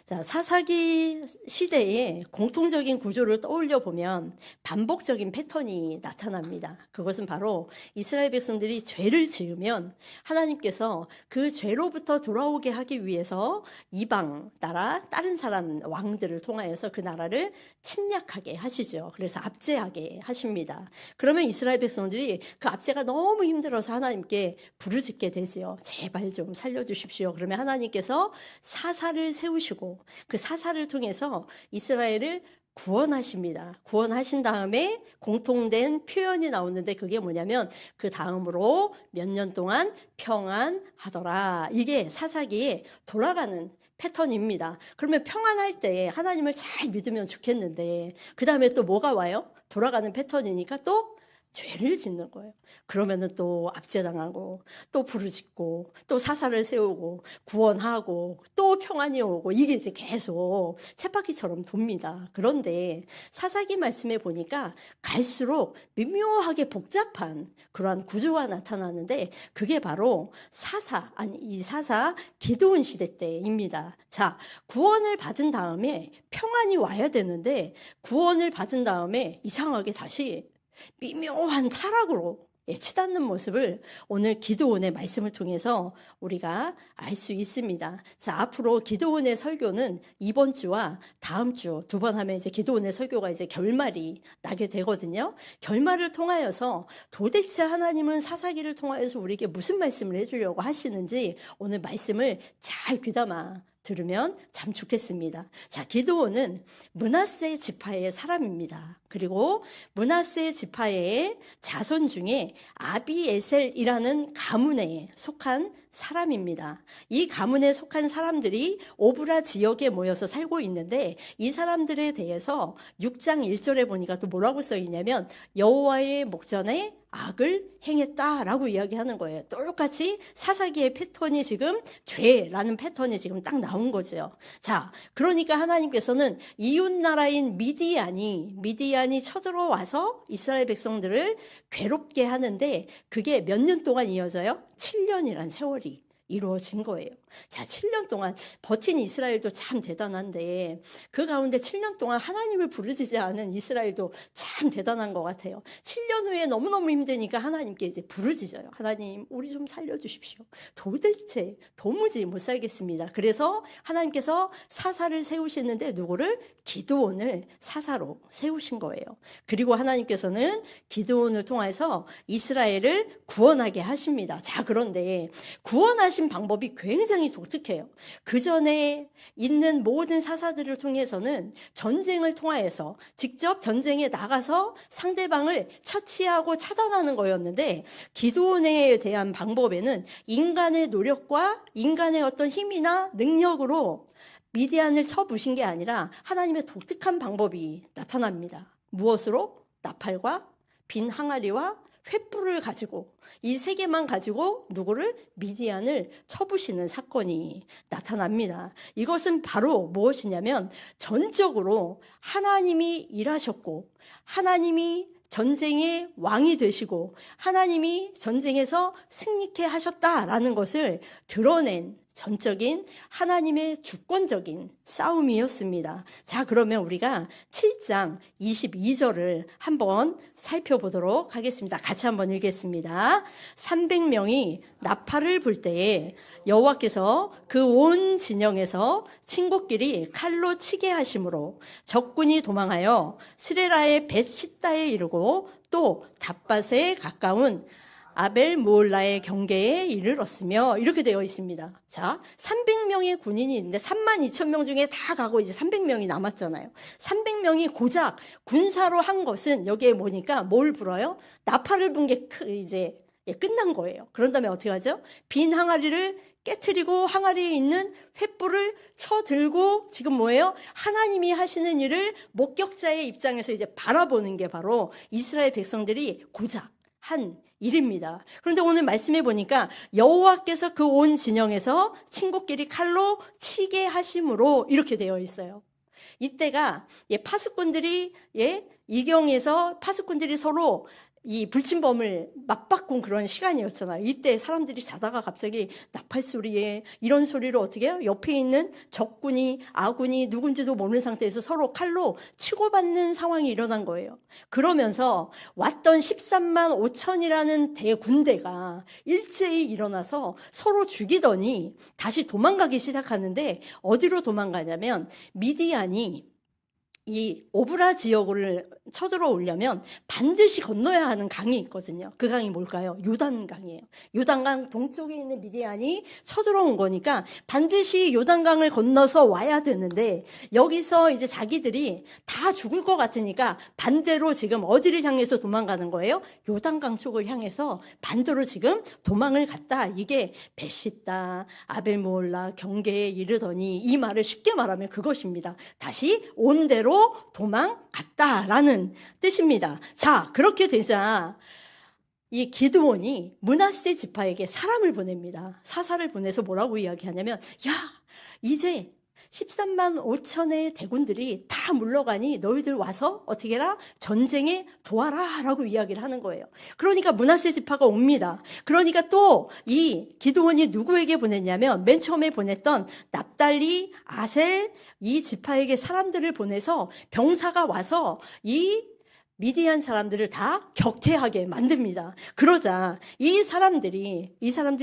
자, 사사기 시대의 공통적인 구조를 떠올려 보면 반복적인 패턴이 나타납니다. 그것은 바로 이스라엘 백성들이 죄를 지으면 하나님께서 그 죄로부터 돌아오게 하기 위해서 이방 나라, 다른 사람 왕들을 통하여서 그 나라를 침략하게 하시죠. 그래서 압제하게 하십니다. 그러면 이스라엘 백성들이 그 압제가 너무 힘들어서 하나님께 부르짖게 되지요. 제발 좀 살려주십시오. 그러면 하나님께서 사사를 세우시고 그 사사를 통해서 이스라엘을 구원하십니다. 구원하신 다음에 공통된 표현이 나오는데 그게 뭐냐면 그 다음으로 몇 년 동안 평안하더라. 이게 사사기에 돌아가는 패턴입니다. 그러면 평안할 때 하나님을 잘 믿으면 좋겠는데 그 다음에 또 뭐가 와요? 돌아가는 패턴이니까 또 죄를 짓는 거예요. 그러면은 또 압제당하고 또 부르짖고 또 사사를 세우고 구원하고 또 평안이 오고 이게 이제 계속 쳇바퀴처럼 돕니다. 그런데 사사기 말씀에 보니까 갈수록 미묘하게 복잡한 그러한 구조가 나타나는데 그게 바로 이 사사 기드온 시대 때입니다. 자, 구원을 받은 다음에 평안이 와야 되는데 구원을 받은 다음에 이상하게 다시 미묘한 타락으로 치닫는 모습을 오늘 기드온의 말씀을 통해서 우리가 알 수 있습니다. 자, 앞으로 기드온의 설교는 이번 주와 다음 주 두 번 하면 이제 기드온의 설교가 이제 결말이 나게 되거든요. 결말을 통하여서 도대체 하나님은 사사기를 통하여서 우리에게 무슨 말씀을 해주려고 하시는지 오늘 말씀을 잘 귀담아 들으면 참 좋겠습니다. 자, 기드온은 므낫세 지파의 사람입니다. 그리고 므낫세 지파의 자손 중에 아비에셀이라는 가문에 속한 사람입니다. 이 가문에 속한 사람들이 오브라 지역에 모여서 살고 있는데 이 사람들에 대해서 6장 1절에 보니까 또 뭐라고 써 있냐면 여호와의 목전에 악을 행했다라고 이야기하는 거예요. 똑같이 사사기의 패턴이 지금 죄라는 패턴이 지금 딱 나온 거죠. 자, 그러니까 하나님께서는 이웃 나라인 미디안이 쳐들어와서 이스라엘 백성들을 괴롭게 하는데 그게 몇 년 동안 이어져요? 7년이란 세월이 이루어진 거예요. 자, 7년 동안 버틴 이스라엘도 참 대단한데 그 가운데 7년 동안 하나님을 부르짖지 않은 이스라엘도 참 대단한 것 같아요. 7년 후에 너무너무 힘드니까 하나님께 이제 부르짖어요. 하나님, 우리 좀 살려주십시오. 도대체 도무지 못 살겠습니다. 그래서 하나님께서 사사를 세우시는데 누구를? 기드온을 사사로 세우신 거예요. 그리고 하나님께서는 기드온을 통해서 이스라엘을 구원하게 하십니다. 자, 그런데 구원하신 방법이 굉장히 독특해요. 그 전에 있는 모든 사사들을 통해서는 전쟁을 통하여서 직접 전쟁에 나가서 상대방을 처치하고 차단하는 거였는데 기드온에 대한 방법에는 인간의 노력과 인간의 어떤 힘이나 능력으로 미디안을 쳐부신 게 아니라 하나님의 독특한 방법이 나타납니다. 무엇으로? 나팔과 빈 항아리와 횃불을 가지고 이 세 개만 가지고 누구를? 미디안을 쳐부시는 사건이 나타납니다. 이것은 바로 무엇이냐면 전적으로 하나님이 일하셨고 하나님이 전쟁의 왕이 되시고 하나님이 전쟁에서 승리케 하셨다라는 것을 드러낸 전적인 하나님의 주권적인 싸움이었습니다. 자, 그러면 우리가 7장 22절을 한번 살펴보도록 하겠습니다. 같이 한번 읽겠습니다. 300명이 나팔을 불 때에 여호와께서 그 온 진영에서 친구끼리 칼로 치게 하심으로 적군이 도망하여 스레라의 벳시다에 이르고 또 답밭에 가까운 아벨 무올라의 경계에 이르렀으며 이렇게 되어 있습니다. 자, 300명의 군인이 있는데 32,000명 중에 다 가고 이제 300명이 남았잖아요. 300명이 고작 군사로 한 것은 여기에 보니까 뭘 불어요? 나팔을 분 게 이제 끝난 거예요. 그런 다음에 어떻게 하죠? 빈 항아리를 깨트리고 항아리에 있는 횃불을 쳐들고 지금 뭐예요? 하나님이 하시는 일을 목격자의 입장에서 이제 바라보는 게 바로 이스라엘 백성들이 고작 한 일입니다. 그런데 오늘 말씀해 보니까 여호와께서 그 온 진영에서 친구끼리 칼로 치게 하심으로 이렇게 되어 있어요. 이때가 파수꾼들이 이경에서 파수꾼들이 서로 이 불침범을 맞바꾼 그런 시간이었잖아요. 이때 사람들이 자다가 갑자기 나팔 소리에 이런 소리를 어떻게 해요? 옆에 있는 적군이 아군이 누군지도 모르는 상태에서 서로 칼로 치고받는 상황이 일어난 거예요. 그러면서 왔던 13만 5천이라는 대군대가 일제히 일어나서 서로 죽이더니 다시 도망가기 시작하는데 어디로 도망가냐면 미디안이 이 오브라 지역을 쳐들어오려면 반드시 건너야 하는 강이 있거든요. 그 강이 뭘까요? 요단강이에요. 요단강 동쪽에 있는 미디안이 쳐들어온 거니까 반드시 요단강을 건너서 와야 되는데 여기서 이제 자기들이 다 죽을 것 같으니까 반대로 지금 어디를 향해서 도망가는 거예요? 요단강 쪽을 향해서 반대로 지금 도망을 갔다. 이게 베시다, 아벨모올라 경계에 이르더니 이 말을 쉽게 말하면 그것입니다. 다시 온 대로 도망갔다라는 뜻입니다. 자, 그렇게 되자 이 기드온이 므낫세 지파에게 사람을 보냅니다. 사사를 보내서 뭐라고 이야기하냐면, 야, 이제 13만 5천의 대군들이 다 물러가니 너희들 와서 어떻게 해라? 전쟁에 도와라 라고 이야기를 하는 거예요. 그러니까 므낫세 지파가 옵니다. 그러니까 또 이 기드온이 누구에게 보냈냐면 맨 처음에 보냈던 납달리, 아셀 이 지파에게 사람들을 보내서 병사가 와서 이 미디안 사람들을 다 격퇴하게 만듭니다. 그러자 이 사람들이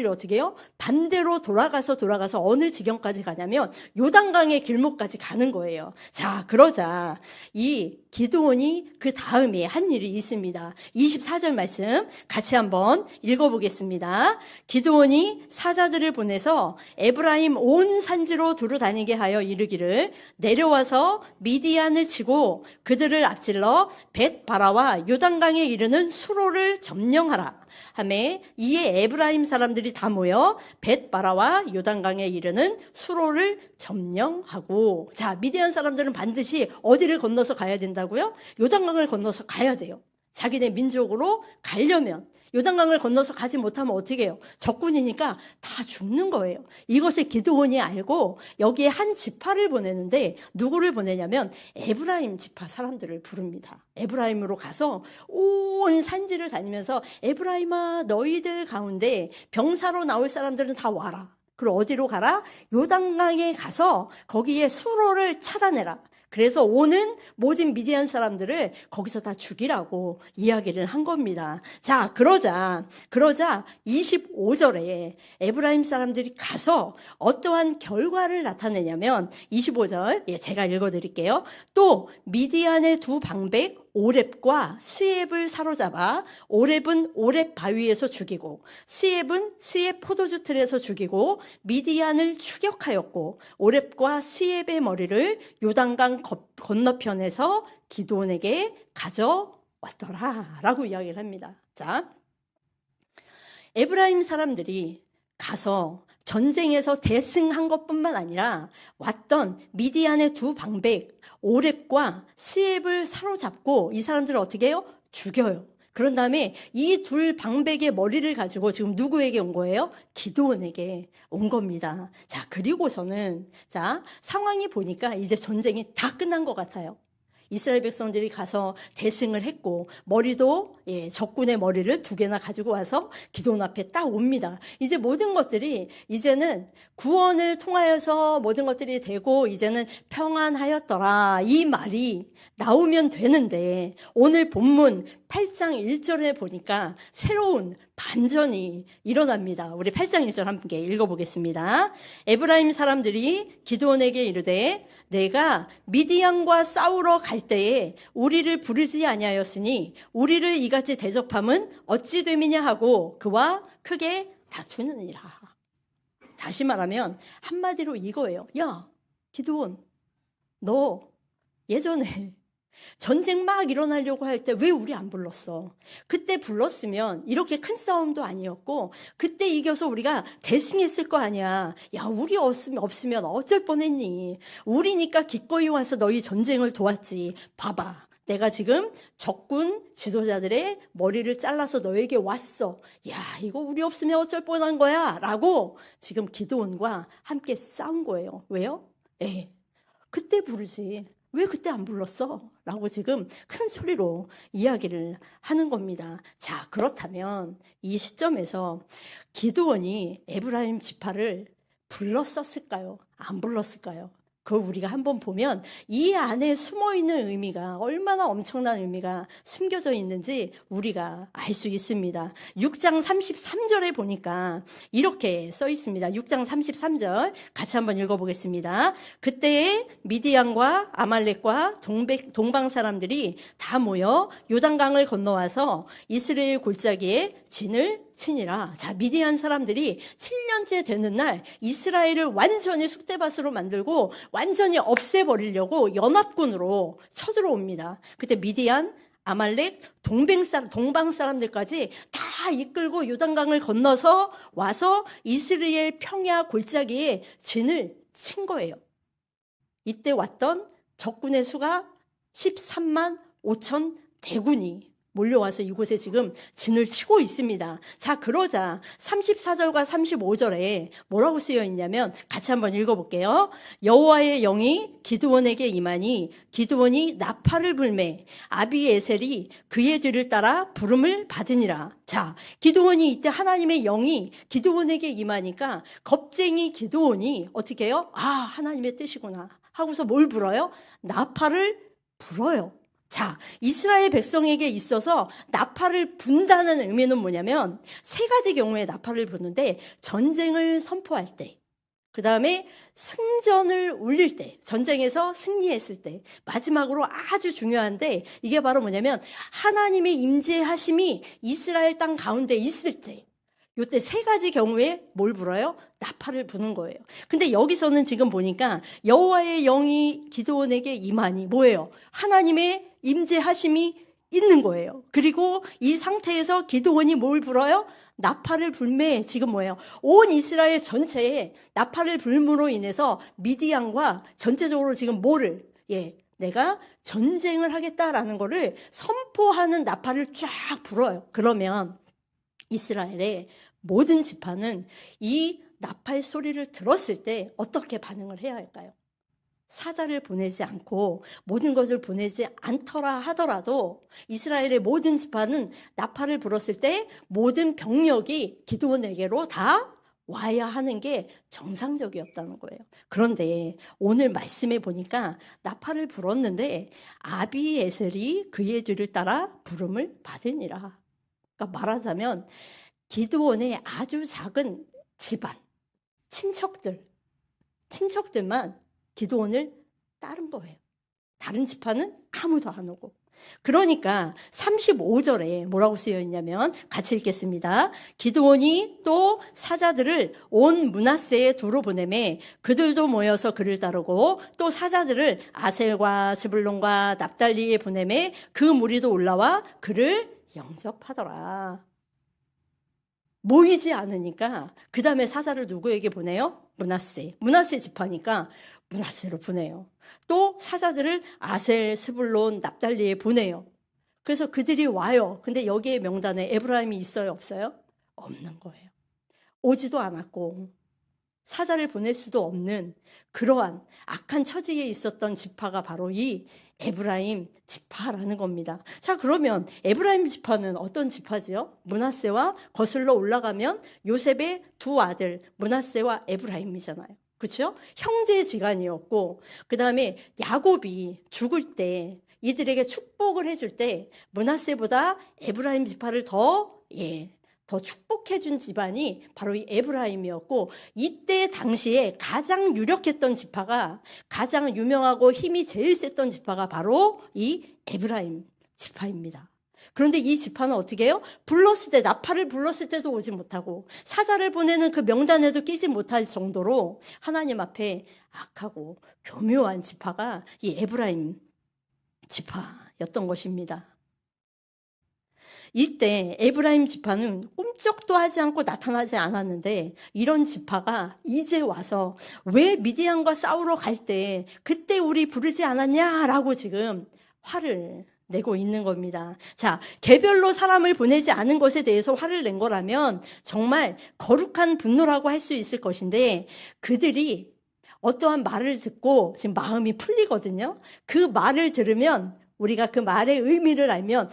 어떻게 해요? 반대로 돌아가서 어느 지경까지 가냐면 요단강의 길목까지 가는 거예요. 자, 그러자 이 기드온이 그 다음에 한 일이 있습니다. 24절 말씀 같이 한번 읽어보겠습니다. 기드온이 사자들을 보내서 에브라임 온 산지로 두루 다니게 하여 이르기를 내려와서 미디안을 치고 그들을 앞질러 벳바라와 요단강에 이르는 수로를 점령하라. 하매 이에 에브라임 사람들이 다 모여 벳바라와 요단강에 이르는 수로를 점령하고, 자, 미디안 사람들은 반드시 어디를 건너서 가야 된다고요? 요단강을 건너서 가야 돼요. 자기네 민족으로 가려면 요단강을 건너서 가지 못하면 어떻게 해요? 적군이니까 다 죽는 거예요. 이것을 기드온이 알고 여기에 한 지파를 보내는데 누구를 보내냐면 에브라임 지파 사람들을 부릅니다. 에브라임으로 가서 온 산지를 다니면서 에브라임아 너희들 가운데 병사로 나올 사람들은 다 와라. 그리고 어디로 가라? 요단강에 가서 거기에 수로를 차단해라. 그래서 오는 모든 미디안 사람들을 거기서 다 죽이라고 이야기를 한 겁니다. 자, 그러자 25절에 에브라임 사람들이 가서 어떠한 결과를 나타내냐면 25절, 제가 읽어드릴게요. 또 미디안의 두 방백 오렙과 스엡을 사로잡아 오렙은 오렙 바위에서 죽이고 스엡은 스엡 포도주 틀에서 죽이고 미디안을 추격하였고 오렙과 스엡의 머리를 요단강 건너편에서 기드온에게 가져왔더라 라고 이야기를 합니다. 자, 에브라임 사람들이 가서 전쟁에서 대승한 것뿐만 아니라 왔던 미디안의 두 방백 오렙과 스엡을 사로잡고 이 사람들을 어떻게 해요? 죽여요. 그런 다음에 이 둘 방백의 머리를 가지고 지금 누구에게 온 거예요? 기드온에게 온 겁니다. 자, 그리고서는 자, 상황이 보니까 이제 전쟁이 다 끝난 것 같아요. 이스라엘 백성들이 가서 대승을 했고 머리도 적군의 머리를 2개나 가지고 와서 기드온 앞에 딱 옵니다. 이제 모든 것들이 이제는 구원을 통하여서 모든 것들이 되고 이제는 평안하였더라 이 말이 나오면 되는데 오늘 본문 8장 1절에 보니까 새로운 반전이 일어납니다. 우리 8장 1절 함께 읽어보겠습니다. 에브라임 사람들이 기드온에게 이르되 내가 미디안과 싸우러 갈 때에 우리를 부르지 아니하였으니 우리를 이같이 대접함은 어찌 됨이냐 하고 그와 크게 다투느니라. 다시 말하면 한마디로 이거예요. 야, 기드온, 너 예전에 전쟁 막 일어나려고 할 때 왜 우리 안 불렀어? 그때 불렀으면 이렇게 큰 싸움도 아니었고 그때 이겨서 우리가 대승했을 거 아니야. 야, 우리 없으면 어쩔 뻔했니? 우리니까 기꺼이 와서 너희 전쟁을 도왔지. 봐봐. 내가 지금 적군 지도자들의 머리를 잘라서 너에게 왔어. 야, 이거 우리 없으면 어쩔 뻔한 거야. 라고 지금 기드온과 함께 싸운 거예요. 왜요? 그때 부르지. 왜 그때 안 불렀어? 라고 지금 큰 소리로 이야기를 하는 겁니다. 자, 그렇다면 이 시점에서 기드온이 에브라임 지파를 불렀었을까요? 안 불렀을까요? 그걸 우리가 한번 보면 이 안에 숨어있는 의미가 얼마나 엄청난 의미가 숨겨져 있는지 우리가 알 수 있습니다. 6장 33절에 보니까 이렇게 써 있습니다. 6장 33절 같이 한번 읽어보겠습니다. 그때에 미디안과 아말렉과 동방 사람들이 다 모여 요단강을 건너와서 이스라엘 골짜기에 진을 치니라. 자, 미디안 사람들이 7년째 되는 날 이스라엘을 완전히 쑥대밭으로 만들고 완전히 없애버리려고 연합군으로 쳐들어옵니다. 그때 미디안, 아말렉, 동방 사람들까지 다 이끌고 요단강을 건너서 와서 이스라엘 평야 골짜기에 진을 친 거예요. 이때 왔던 적군의 수가 13만 5천 대군이 몰려와서 이곳에 지금 진을 치고 있습니다. 자, 그러자 34절과 35절에 뭐라고 쓰여 있냐면 같이 한번 읽어볼게요. 여호와의 영이 기드온에게 임하니 기드온이 나팔을 불매 아비에셀이 그의 뒤를 따라 부름을 받으니라. 자, 기드온이 이때 하나님의 영이 기드온에게 임하니까 겁쟁이 기드온이 어떻게 해요? 아, 하나님의 뜻이구나 하고서 뭘 불어요? 나팔을 불어요. 자, 이스라엘 백성에게 있어서 나팔을 분다는 의미는 뭐냐면 세 가지 경우에 나팔을 부는데 전쟁을 선포할 때, 그 다음에 승전을 울릴 때, 전쟁에서 승리했을 때, 마지막으로 아주 중요한데 이게 바로 뭐냐면 하나님의 임재하심이 이스라엘 땅 가운데 있을 때, 이때 세 가지 경우에 뭘 불어요? 나팔을 부는 거예요. 근데 여기서는 지금 보니까 여호와의 영이 기드온에게 임하니 뭐예요? 하나님의 임재하심이 있는 거예요. 그리고 이 상태에서 기드온이 뭘 불어요? 나팔을 불매. 지금 뭐예요? 온 이스라엘 전체에 나팔을 불므로 인해서 미디안과 전체적으로 지금 뭐를 내가 전쟁을 하겠다라는 거를 선포하는 나팔을 쫙 불어요. 그러면 이스라엘의 모든 지파는 이 나팔 소리를 들었을 때 어떻게 반응을 해야 할까요? 사자를 보내지 않고 모든 것을 보내지 않더라 하더라도 이스라엘의 모든 지파는 나팔을 불었을 때 모든 병력이 기드온에게로 다 와야 하는 게 정상적이었다는 거예요. 그런데 오늘 말씀에 보니까 나팔을 불었는데 아비에셀이 그의 뒤를 따라 부름을 받으니라. 그러니까 말하자면 기드온의 아주 작은 집안, 친척들만 기드온을 따른 거예요. 다른 지파는 아무도 안 오고. 그러니까 35절에 뭐라고 쓰여 있냐면 같이 읽겠습니다. 기드온이 또 사자들을 온 므낫세에 두루 보내매 그들도 모여서 그를 따르고 또 사자들을 아셀과 스불론과 납달리에 보내매 그 무리도 올라와 그를 영접하더라. 모이지 않으니까 그 다음에 사자를 누구에게 보내요? 므낫세 지파니까 므낫세로 보내요. 또 사자들을 아셀, 스불론, 납달리에 보내요. 그래서 그들이 와요. 근데 여기에 명단에 에브라임이 있어요? 없어요? 없는 거예요. 오지도 않았고 사자를 보낼 수도 없는 그러한 악한 처지에 있었던 지파가 바로 이 에브라임 지파라는 겁니다. 자, 그러면 에브라임 지파는 어떤 지파지요? 므낫세와 거슬러 올라가면 요셉의 두 아들 므낫세와 에브라임이잖아요. 그렇죠? 형제지간이었고 그 다음에 야곱이 죽을 때 이들에게 축복을 해줄 때 므낫세보다 에브라임 지파를 더 축복해준 집안이 바로 이 에브라임이었고 이때 당시에 가장 유력했던 지파가 가장 유명하고 힘이 제일 셌던 지파가 바로 이 에브라임 지파입니다. 그런데 이 지파는 어떻게 해요? 나팔을 불렀을 때도 오지 못하고 사자를 보내는 그 명단에도 끼지 못할 정도로 하나님 앞에 악하고 교묘한 지파가 이 에브라임 지파였던 것입니다. 이때 에브라임 지파는 꿈쩍도 하지 않고 나타나지 않았는데 이런 지파가 이제 와서 왜 미디안과 싸우러 갈 때 그때 우리 부르지 않았냐라고 지금 화를 내고 있는 겁니다. 자, 개별로 사람을 보내지 않은 것에 대해서 화를 낸 거라면 정말 거룩한 분노라고 할 수 있을 것인데 그들이 어떠한 말을 듣고 지금 마음이 풀리거든요. 그 말을 들으면 우리가 그 말의 의미를 알면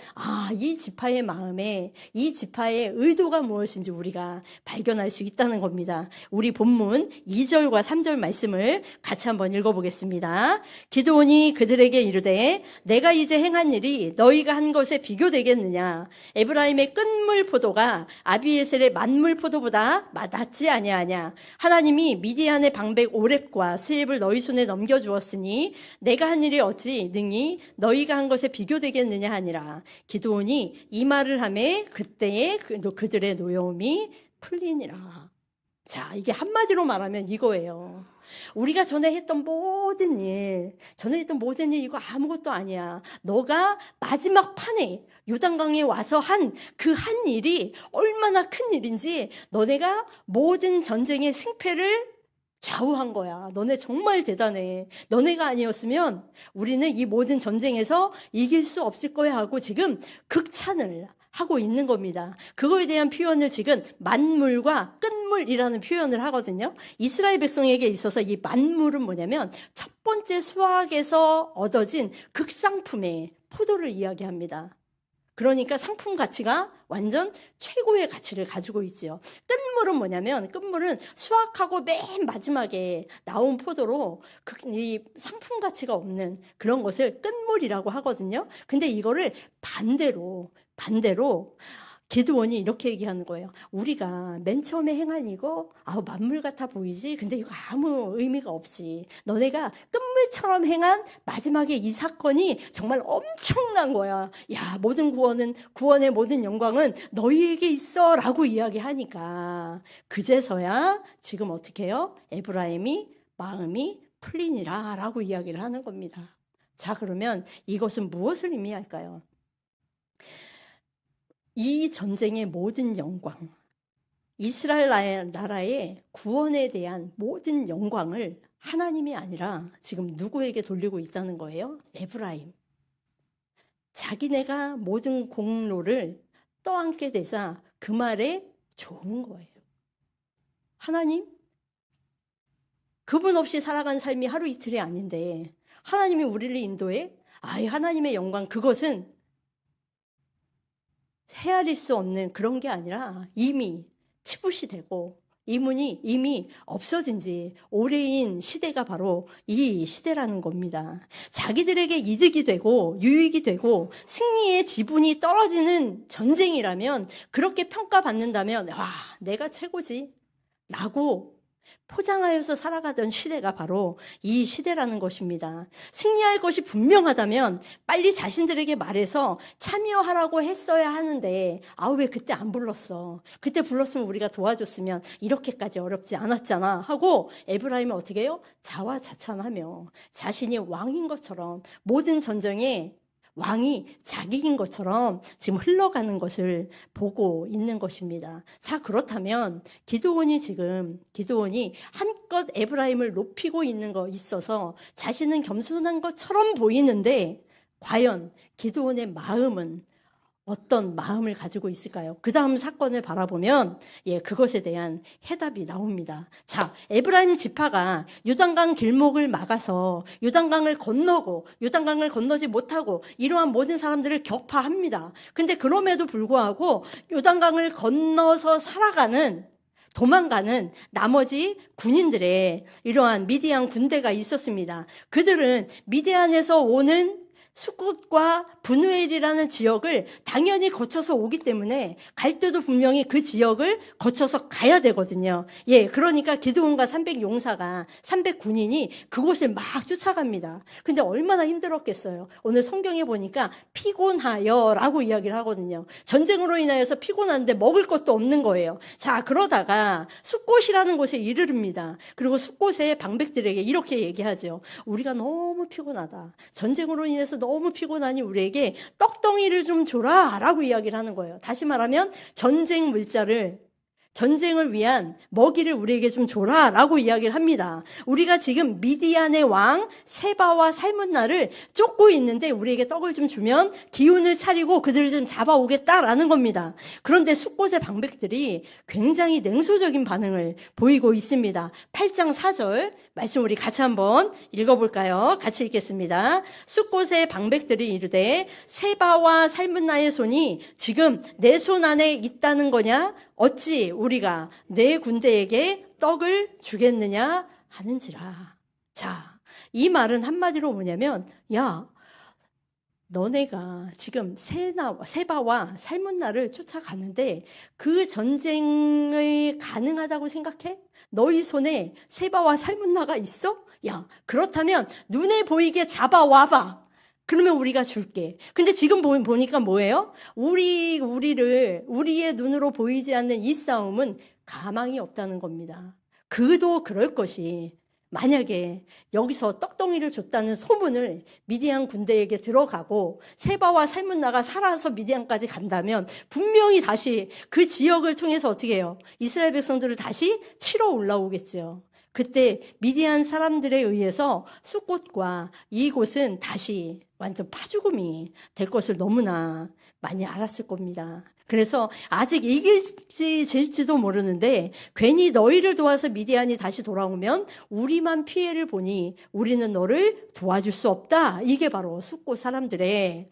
이 지파의 마음에 이 지파의 의도가 무엇인지 우리가 발견할 수 있다는 겁니다. 우리 본문 2절과 3절 말씀을 같이 한번 읽어보겠습니다. 기드온이 그들에게 이르되 내가 이제 행한 일이 너희가 한 것에 비교되겠느냐. 에브라임의 끝물 포도가 아비에셀의 만물 포도보다 낫지 아니하냐. 하나님이 미디안의 방백 오렙과 스엡을 너희 손에 넘겨주었으니 내가 한 일이 어찌 능히 너희가 한 것에 비교되겠느냐 하니라. 기드온이 이 말을 하매 그때에 그들의 노여움이 풀리니라. 자, 이게 한마디로 말하면 이거예요. 우리가 전에 했던 모든 일 이거 아무것도 아니야. 너가 마지막 판에 요단강에 와서 한 일이 얼마나 큰 일인지 너네가 모든 전쟁의 승패를 좌우한 거야. 너네 정말 대단해. 너네가 아니었으면 우리는 이 모든 전쟁에서 이길 수 없을 거야 하고 지금 극찬을 하고 있는 겁니다. 그거에 대한 표현을 지금 만물과 끝물이라는 표현을 하거든요. 이스라엘 백성에게 있어서 이 만물은 뭐냐면 첫 번째 수확에서 얻어진 극상품의 포도를 이야기합니다. 그러니까 상품 가치가 완전 최고의 가치를 가지고 있지요. 끝물은 뭐냐면 끝물은 수확하고 맨 마지막에 나온 포도로 이 상품 가치가 없는 그런 것을 끝물이라고 하거든요. 근데 이거를 반대로 기드온이 이렇게 얘기하는 거예요. 우리가 맨 처음에 행한 이거 만물 같아 보이지? 근데 이거 아무 의미가 없지. 너네가 끝물처럼 행한 마지막에 이 사건이 정말 엄청난 거야. 야, 모든 구원의 모든 영광은 너희에게 있어 라고 이야기하니까 그제서야 지금 어떻게 해요? 에브라임이 마음이 풀리니라 라고 이야기를 하는 겁니다. 자, 그러면 이것은 무엇을 의미할까요? 이 전쟁의 모든 영광, 이스라엘 나라의 구원에 대한 모든 영광을 하나님이 아니라 지금 누구에게 돌리고 있다는 거예요? 에브라임. 자기네가 모든 공로를 떠안게 되자 그 말에 좋은 거예요. 하나님, 그분 없이 살아간 삶이 하루 이틀이 아닌데 하나님이 우리를 인도해? 하나님의 영광, 그것은 헤아릴 수 없는 그런 게 아니라 이미 치부시 되고 이미 없어진 지 오래인 시대가 바로 이 시대라는 겁니다. 자기들에게 이득이 되고 유익이 되고 승리의 지분이 떨어지는 전쟁이라면 그렇게 평가받는다면 내가 최고지 라고 포장하여서 살아가던 시대가 바로 이 시대라는 것입니다. 승리할 것이 분명하다면 빨리 자신들에게 말해서 참여하라고 했어야 하는데 왜 그때 안 불렀어? 그때 불렀으면 우리가 도와줬으면 이렇게까지 어렵지 않았잖아 하고 에브라임은 어떻게 해요? 자화자찬하며 자신이 왕인 것처럼 모든 전쟁에 왕이 자기인 것처럼 지금 흘러가는 것을 보고 있는 것입니다. 자, 그렇다면 기드온이 한껏 에브라임을 높이고 있어서 자신은 겸손한 것처럼 보이는데 과연 기드온의 마음은 어떤 마음을 가지고 있을까요? 그 다음 사건을 바라보면 그것에 대한 해답이 나옵니다. 자, 에브라임 지파가 요단강 길목을 막아서 요단강을 건너지 못하고 이러한 모든 사람들을 격파합니다. 근데 그럼에도 불구하고 요단강을 건너서 도망가는 나머지 군인들의 이러한 미디안 군대가 있었습니다. 그들은 미디안에서 오는 숫곳과 분우엘이라는 지역을 당연히 거쳐서 오기 때문에 갈 때도 분명히 그 지역을 거쳐서 가야 되거든요. 그러니까 기드온과 300군인이 그곳을 막 쫓아갑니다. 근데 얼마나 힘들었겠어요. 오늘 성경에 보니까 피곤하여라고 이야기를 하거든요. 전쟁으로 인하여서 피곤한데 먹을 것도 없는 거예요. 자, 그러다가 숫곳이라는 곳에 이르릅니다. 그리고 숫곳의 방백들에게 이렇게 얘기하죠. 우리가 너무 피곤하다. 전쟁으로 인해서 너무 피곤하니 우리에게 떡덩이를 좀 줘라 라고 이야기를 하는 거예요. 다시 말하면 전쟁 물자를 전쟁을 위한 먹이를 우리에게 좀 줘라 라고 이야기를 합니다. 우리가 지금 미디안의 왕 세바와 살문나를 쫓고 있는데 우리에게 떡을 좀 주면 기운을 차리고 그들을 좀 잡아오겠다라는 겁니다. 그런데 숫곳의 방백들이 굉장히 냉소적인 반응을 보이고 있습니다. 8장 4절 말씀 우리 같이 한번 읽어볼까요? 같이 읽겠습니다. 숫곳의 방백들이 이르되 세바와 살문나의 손이 지금 내 손 안에 있다는 거냐? 어찌 우리가 내 군대에게 떡을 주겠느냐 하는지라. 자, 이 말은 한마디로 뭐냐면, 야, 너네가 지금 세바와 살문나를 쫓아가는데 그 전쟁이 가능하다고 생각해? 너희 손에 세바와 살문나가 있어? 야, 그렇다면 눈에 보이게 잡아와봐. 그러면 우리가 줄게. 근데 지금 보니까 뭐예요? 우리의 눈으로 보이지 않는 이 싸움은 가망이 없다는 겁니다. 그도 그럴 것이 만약에 여기서 떡덩이를 줬다는 소문을 미디안 군대에게 들어가고 세바와 살문나가 살아서 미디안까지 간다면 분명히 다시 그 지역을 통해서 어떻게 해요? 이스라엘 백성들을 다시 치러 올라오겠죠. 그때 미디안 사람들에 의해서 숫곳과 이곳은 다시 완전 파죽음이 될 것을 너무나 많이 알았을 겁니다. 그래서 아직 이길지 질지도 모르는데 괜히 너희를 도와서 미디안이 다시 돌아오면 우리만 피해를 보니 우리는 너를 도와줄 수 없다. 이게 바로 숫곳 사람들의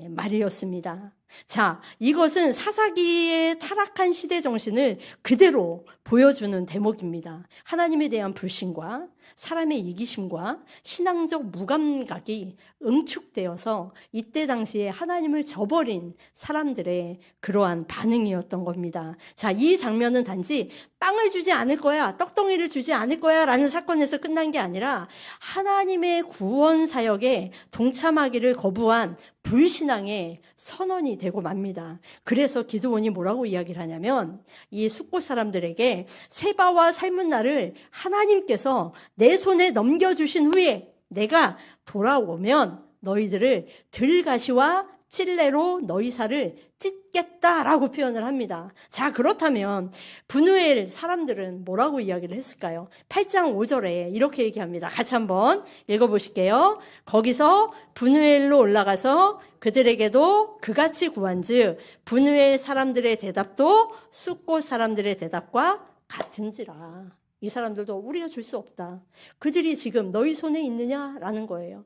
말이었습니다. 자, 이것은 사사기의 타락한 시대 정신을 그대로 보여주는 대목입니다. 하나님에 대한 불신과 사람의 이기심과 신앙적 무감각이 응축되어서 이때 당시에 하나님을 저버린 사람들의 그러한 반응이었던 겁니다. 자, 이 장면은 단지 빵을 주지 않을 거야, 떡덩이를 주지 않을 거야 라는 사건에서 끝난 게 아니라 하나님의 구원 사역에 동참하기를 거부한 불신앙의 선언이 되고 맙니다. 그래서 기드온이 뭐라고 이야기를 하냐면 이 숫곳 사람들에게 세바와 살문나를 하나님께서 내 손에 넘겨주신 후에 내가 돌아오면 너희들을 들가시와 찔레로 너희 살을 찢겠다라고 표현을 합니다. 자, 그렇다면 브누엘 사람들은 뭐라고 이야기를 했을까요? 8장 5절에 이렇게 얘기합니다. 같이 한번 읽어보실게요. 거기서 브누엘로 올라가서 그들에게도 그같이 구한즉 브누엘 사람들의 대답도 숫곳 사람들의 대답과 같은지라. 이 사람들도 우리가 줄 수 없다. 그들이 지금 너희 손에 있느냐라는 거예요.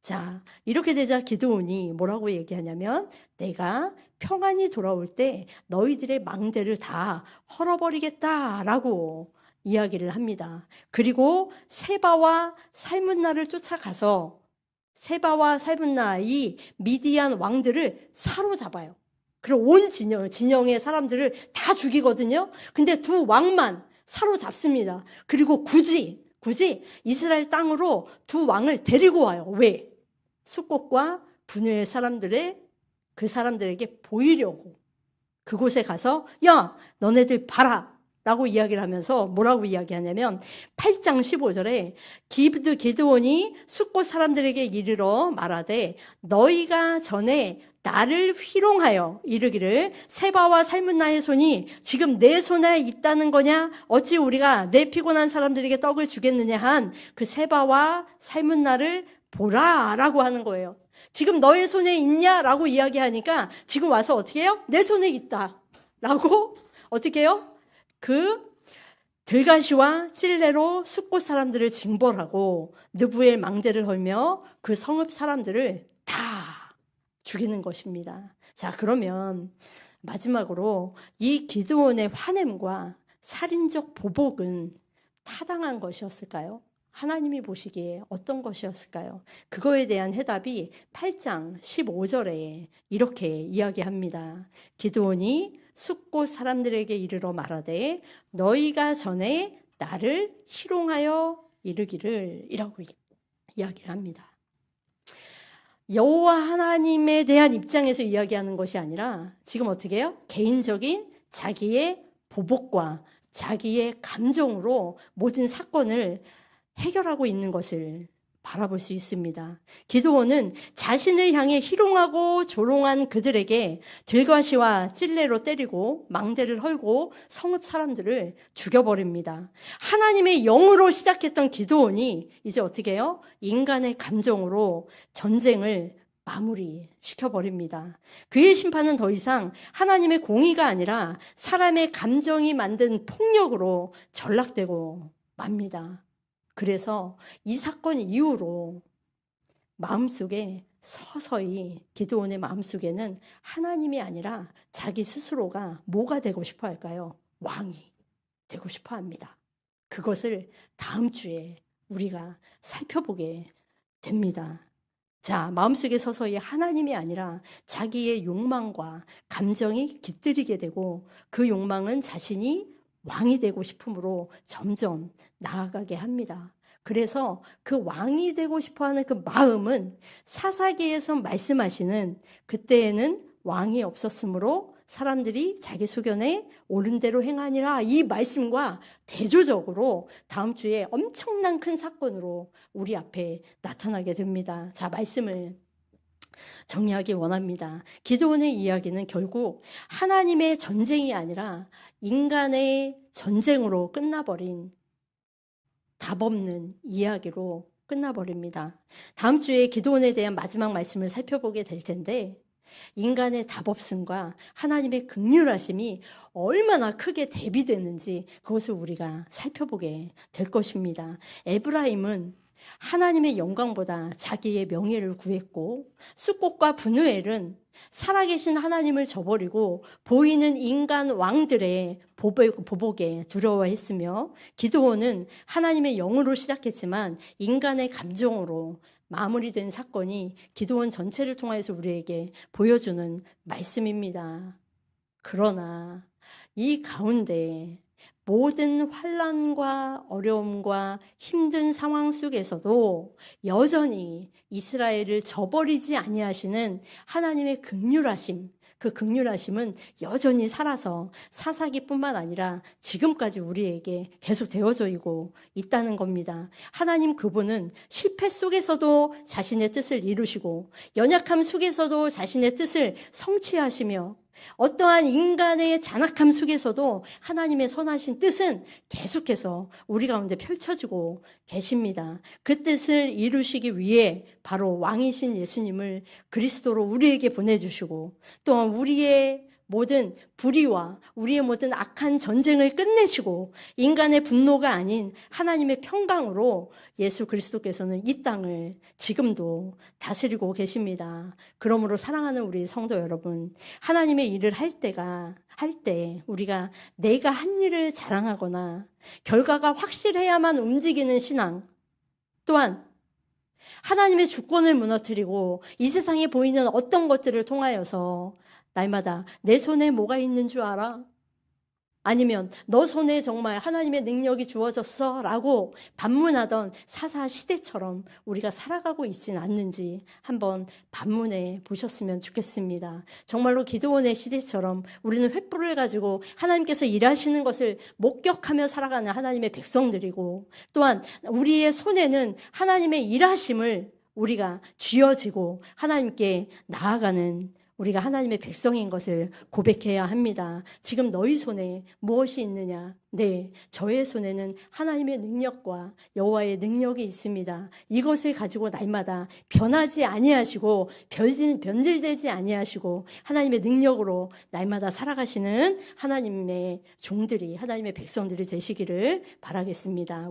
자, 이렇게 되자 기드온이 뭐라고 얘기하냐면 내가 평안히 돌아올 때 너희들의 망대를 다 헐어버리겠다라고 이야기를 합니다. 그리고 세바와 살문나를 쫓아가서 세바와 살문나 이 미디안 왕들을 사로잡아요. 그리고 온 진영의 사람들을 다 죽이거든요. 근데 두 왕만 사로잡습니다. 그리고 굳이 이스라엘 땅으로 두 왕을 데리고 와요. 왜? 숫곳과 브누엘 그 사람들에게 보이려고 그곳에 가서 야, 너네들 봐라 라고 이야기를 하면서 뭐라고 이야기하냐면 8장 15절에 기드온이 숫곳 사람들에게 이르러 말하되 너희가 전에 나를 희롱하여 이르기를 세바와 살문나의 손이 지금 내 손에 있다는 거냐? 어찌 우리가 내 피곤한 사람들에게 떡을 주겠느냐 한 그 세바와 살문나를 보라라고 하는 거예요. 지금 너의 손에 있냐라고 이야기하니까 지금 와서 어떻게 해요? 내 손에 있다라고 어떻게 해요? 그 들가시와 찔레로 숫곳 사람들을 징벌하고 느부의 망대를 헐며 그 성읍 사람들을 다 죽이는 것입니다. 자, 그러면 마지막으로 이 기드온의 화냄과 살인적 보복은 타당한 것이었을까요? 하나님이 보시기에 어떤 것이었을까요? 그거에 대한 해답이 8장 15절에 이렇게 이야기합니다. 기드온이 숫곳 사람들에게 이르러 말하되 너희가 전에 나를 희롱하여 이르기를 이라고 이야기를 합니다. 여호와 하나님에 대한 입장에서 이야기하는 것이 아니라 지금 어떻게 해요? 개인적인 자기의 보복과 자기의 감정으로 모든 사건을 해결하고 있는 것을 바라볼 수 있습니다. 기드온은 자신을 향해 희롱하고 조롱한 그들에게 들과시와 찔레로 때리고 망대를 헐고 성읍 사람들을 죽여버립니다. 하나님의 영으로 시작했던 기드온이 이제 어떻게 해요? 인간의 감정으로 전쟁을 마무리시켜버립니다. 그의 심판은 더 이상 하나님의 공의가 아니라 사람의 감정이 만든 폭력으로 전락되고 맙니다. 그래서 이 사건 이후로 마음속에 서서히 기드온의 마음속에는 하나님이 아니라 자기 스스로가 뭐가 되고 싶어 할까요? 왕이 되고 싶어 합니다. 그것을 다음 주에 우리가 살펴보게 됩니다. 자, 마음속에 서서히 하나님이 아니라 자기의 욕망과 감정이 깃들이게 되고 그 욕망은 자신이 왕이 되고 싶음으로 점점 나아가게 합니다. 그래서 그 왕이 되고 싶어하는 그 마음은 사사기에서 말씀하시는 그때에는 왕이 없었으므로 사람들이 자기 소견에 옳은 대로 행하니라 이 말씀과 대조적으로 다음 주에 엄청난 큰 사건으로 우리 앞에 나타나게 됩니다. 자, 말씀을 정리하기 원합니다. 기드온의 이야기는 결국 하나님의 전쟁이 아니라 인간의 전쟁으로 끝나버린 답없는 이야기로 끝나버립니다. 다음 주에 기드온에 대한 마지막 말씀을 살펴보게 될 텐데 인간의 답없음과 하나님의 긍휼하심이 얼마나 크게 대비되는지 그것을 우리가 살펴보게 될 것입니다. 에브라임은 하나님의 영광보다 자기의 명예를 구했고 숫꽃과 분우엘은 살아계신 하나님을 저버리고 보이는 인간 왕들의 보복에 두려워했으며 기드온은 하나님의 영으로 시작했지만 인간의 감정으로 마무리된 사건이 기드온 전체를 통해서 우리에게 보여주는 말씀입니다. 그러나 이 가운데 모든 환난과 어려움과 힘든 상황 속에서도 여전히 이스라엘을 저버리지 아니하시는 하나님의 긍휼하심, 그 긍휼하심은 여전히 살아서 사사기뿐만 아니라 지금까지 우리에게 계속 되어져 있다는 겁니다. 하나님 그분은 실패 속에서도 자신의 뜻을 이루시고 연약함 속에서도 자신의 뜻을 성취하시며 어떠한 인간의 잔악함 속에서도 하나님의 선하신 뜻은 계속해서 우리 가운데 펼쳐지고 계십니다. 그 뜻을 이루시기 위해 바로 왕이신 예수님을 그리스도로 우리에게 보내주시고 또한 우리의 모든 불의와 우리의 모든 악한 전쟁을 끝내시고 인간의 분노가 아닌 하나님의 평강으로 예수 그리스도께서는 이 땅을 지금도 다스리고 계십니다. 그러므로 사랑하는 우리 성도 여러분, 하나님의 일을 할 때 우리가 내가 한 일을 자랑하거나 결과가 확실해야만 움직이는 신앙, 또한 하나님의 주권을 무너뜨리고 이 세상에 보이는 어떤 것들을 통하여서 날마다 내 손에 뭐가 있는 줄 알아? 아니면 너 손에 정말 하나님의 능력이 주어졌어? 라고 반문하던 사사 시대처럼 우리가 살아가고 있지는 않는지 한번 반문해 보셨으면 좋겠습니다. 정말로 기드온의 시대처럼 우리는 횃불을 가지고 하나님께서 일하시는 것을 목격하며 살아가는 하나님의 백성들이고 또한 우리의 손에는 하나님의 일하심을 우리가 쥐어지고 하나님께 나아가는 우리가 하나님의 백성인 것을 고백해야 합니다. 지금 너희 손에 무엇이 있느냐? 네, 저의 손에는 하나님의 능력과 여호와의 능력이 있습니다. 이것을 가지고 날마다 변하지 아니하시고 변질되지 아니하시고 하나님의 능력으로 날마다 살아가시는 하나님의 종들이 하나님의 백성들이 되시기를 바라겠습니다.